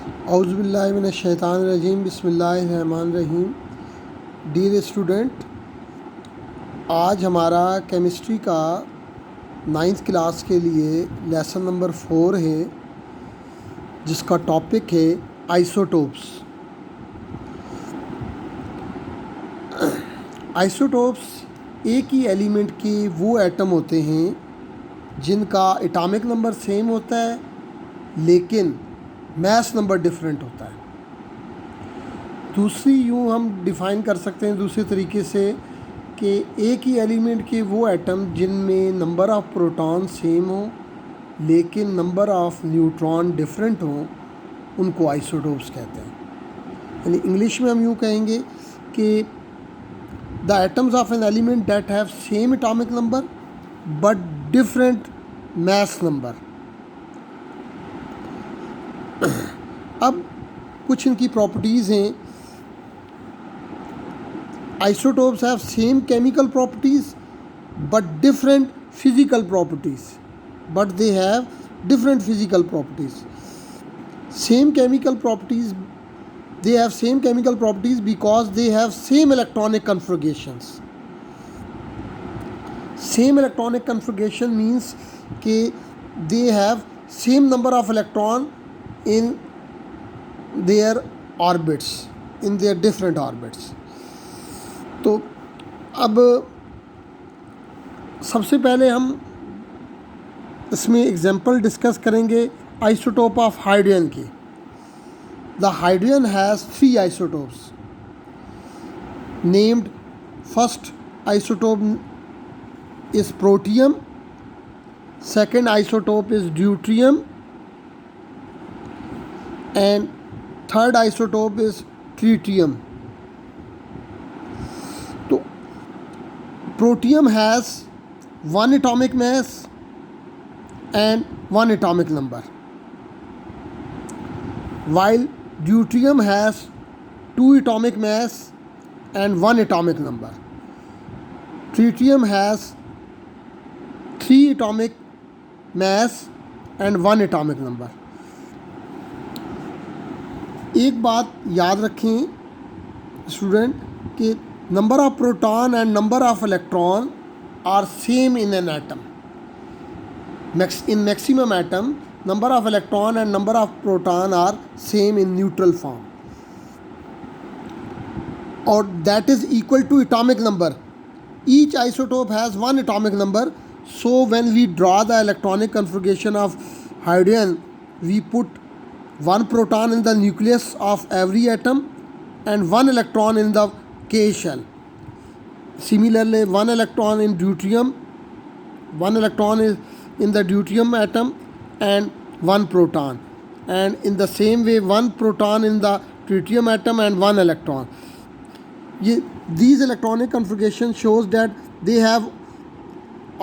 औज़ुबिल्लाहिमिनश्शैतानिर्रजीम बिस्मिल्लाहिर्रहमानिर्रहीम। Dear student, आज हमारा केमिस्ट्री का 9th क्लास के लिए लेसन नंबर 4 है, जिसका टॉपिक है आइसोटोप्स। आइसोटोप्स एक ही एलिमेंट के वो एटम होते हैं जिनका एटॉमिक नंबर सेम होता है लेकिन मास नंबर डिफरेंट होता है। दूसरी यूँ हम डिफ़ाइन कर सकते हैं दूसरे तरीके से कि एक ही एलिमेंट के वो एटम जिनमें नंबर ऑफ़ प्रोटॉन सेम हो लेकिन नंबर ऑफ़ न्यूट्रॉन डिफरेंट हों, उनको आइसोटोप्स कहते हैं। यानी इंग्लिश में हम यूँ कहेंगे कि the atoms of an element that have same atomic number but different mass number. अब कुछ इनकी प्रॉपर्टीज़ हैं। Isotopes have same chemical properties but different physical properties, but they have different physical properties. Same chemical properties, they have same chemical properties because they have same electronic configurations. Same electronic configuration means कि they have same number of electron in their orbits, in their different orbits. तो अब सबसे पहले हम इसमें example discuss करेंगे isotope of hydrogen की। The hydrogen has 3 isotopes named. First isotope is protium, second isotope is deuterium, and third isotope is tritium. So protium has 1 atomic mass and 1 atomic number, while deuterium has 2 atomic mass and 1 atomic number. Tritium has 3 atomic mass and 1 atomic number. एक बात याद रखें student कि number of proton and number of electron are same in an atom. In maximum atom, number of electron and number of proton are same in neutral form, or that is equal to atomic number. Each isotope has 1 atomic number, so when we draw the electronic configuration of hydrogen, we put 1 proton in the nucleus of every atom and 1 electron in the K shell. Similarly, 1 electron in deuterium, 1 electron is in the deuterium atom and 1 proton, and in the same way 1 proton in the tritium atom and 1 electron. These electronic configuration shows that they have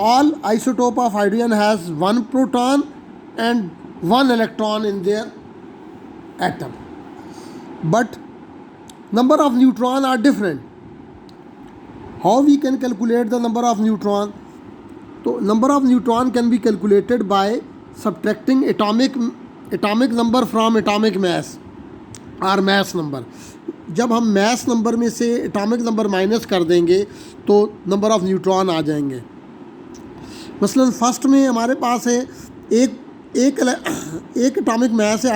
all isotope of hydrogen has 1 proton and 1 electron in their atom, but number of neutron are different. How we can calculate the number of neutron? तो number of neutron can be calculated by subtracting atomic number from atomic mass और mass number. जब हम mass number में से atomic number minus कर देंगे तो number of neutron आ जाएंगे. मसलन फर्स्ट में हमारे पास है एक एटॉमिक मास है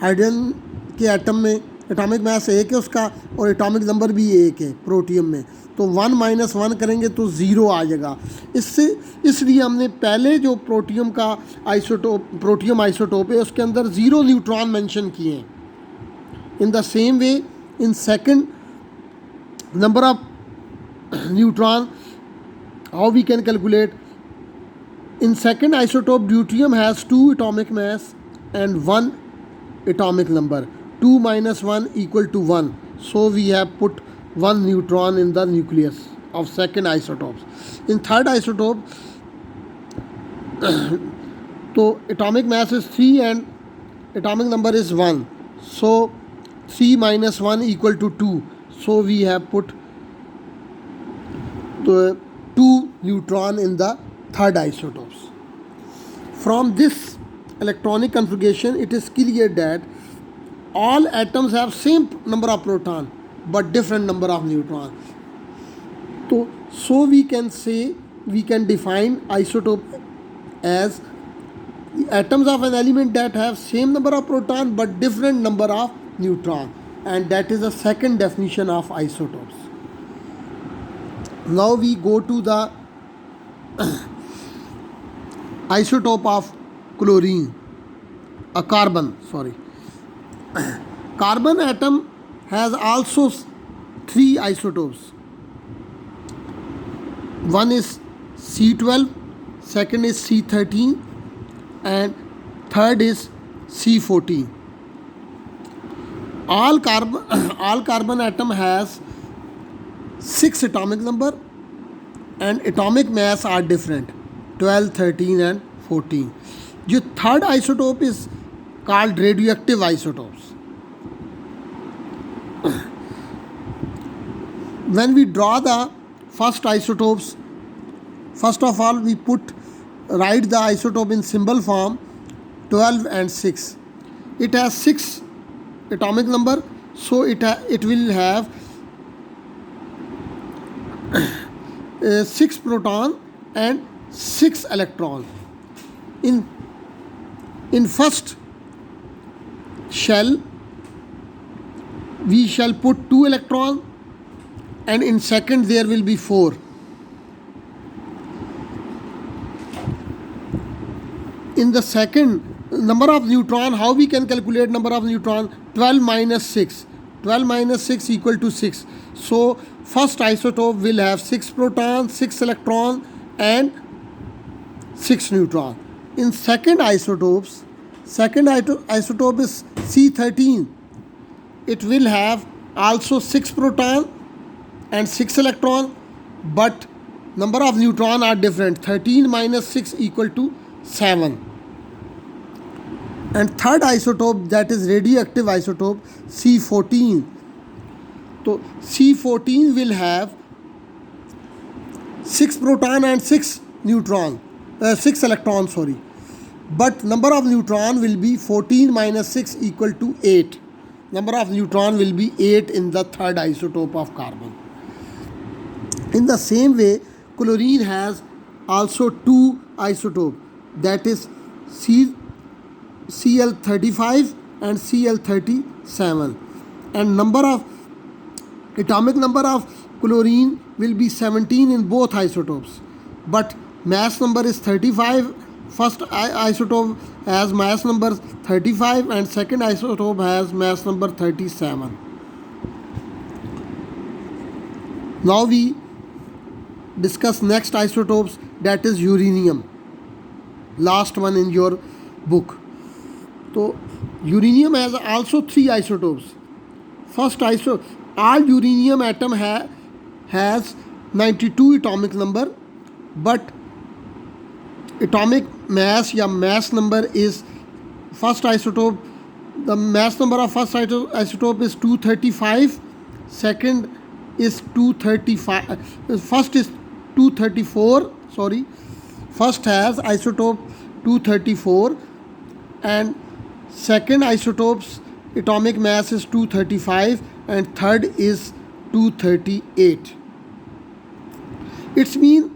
हाइड्रोजन के एटम में, एटॉमिक मास 1 है उसका और एटॉमिक नंबर भी 1 है प्रोटियम में. तो 1 - 1 करेंगे तो 0 आ जाएगा. इसलिए हमने पहले जो प्रोटियम आइसोटोप है उसके अंदर 0 न्यूट्रॉन मेंशन किए हैं. In the same way in second number of neutron, how we can calculate? In second isotope deuterium has 2 atomic mass and 1 atomic number. 2 - 1 = 1. So we have put 1 neutron in the nucleus of second isotope. In third isotope, so atomic mass is 3 and atomic number is 1. So 3 - 1 = 2. So we have put the 2 neutron in the third isotopes. From this electronic configuration, it is clear that all atoms have same number of proton but different number of neutron. So we can say, we can define isotope as atoms of an element that have same number of proton but different number of neutron, and that is the second definition of isotopes. Now we go to the isotope of chlorine, a carbon, sorry. Carbon atom has also three isotopes. One is C12, second is C13, and third is C14. All carbon atom has 6 atomic number and atomic mass are different, 12, 13 and 14. The third isotope is called radioactive isotopes. When we draw the first isotopes, first of all we write the isotope in symbol form 12 and 6. It has 6 atomic number, so it will have 6 proton and 6 electron. In first shell we shall put 2 electron, and in second there will be 4. In the second, number of neutron, how we can calculate number of neutron? 12 minus 6. 12 minus 6 equal to 6. So first isotope will have 6 proton, 6 electron and 6 neutron. In second isotope is C13. It will have also 6 proton and 6 electron, but number of neutron are different. 13 minus 6 equal to 7. And third isotope, that is radioactive isotope, C14. So C14 will have 6 proton and 6 neutron, 6 electron, sorry. But number of neutron will be 14 minus 6 equal to 8. Number of neutron will be 8 in the third isotope of carbon. In the same way, chlorine has also 2 isotopes, that is Cl35 and Cl37, and atomic number of chlorine will be 17 in both isotopes, but mass number is 35. First isotope has mass number 35 and second isotope has mass number 37. Now we discuss next isotopes, that is uranium, last one in your book. So uranium has also 3 isotopes. First all uranium atom has 92 atomic number, but atomic mass या mass number is first isotope, the mass number of first isotope is 235, second is 235, first is 234, sorry, first has isotope 234 and second isotope's atomic mass is 235 and third is 238. It's mean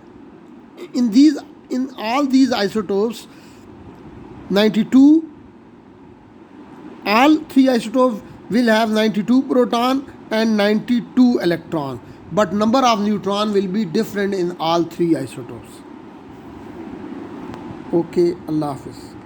in all these isotopes 92, all 3 isotopes will have 92 proton and 92 electron, but number of neutron will be different in all 3 isotopes. Okay, Allah Hafiz.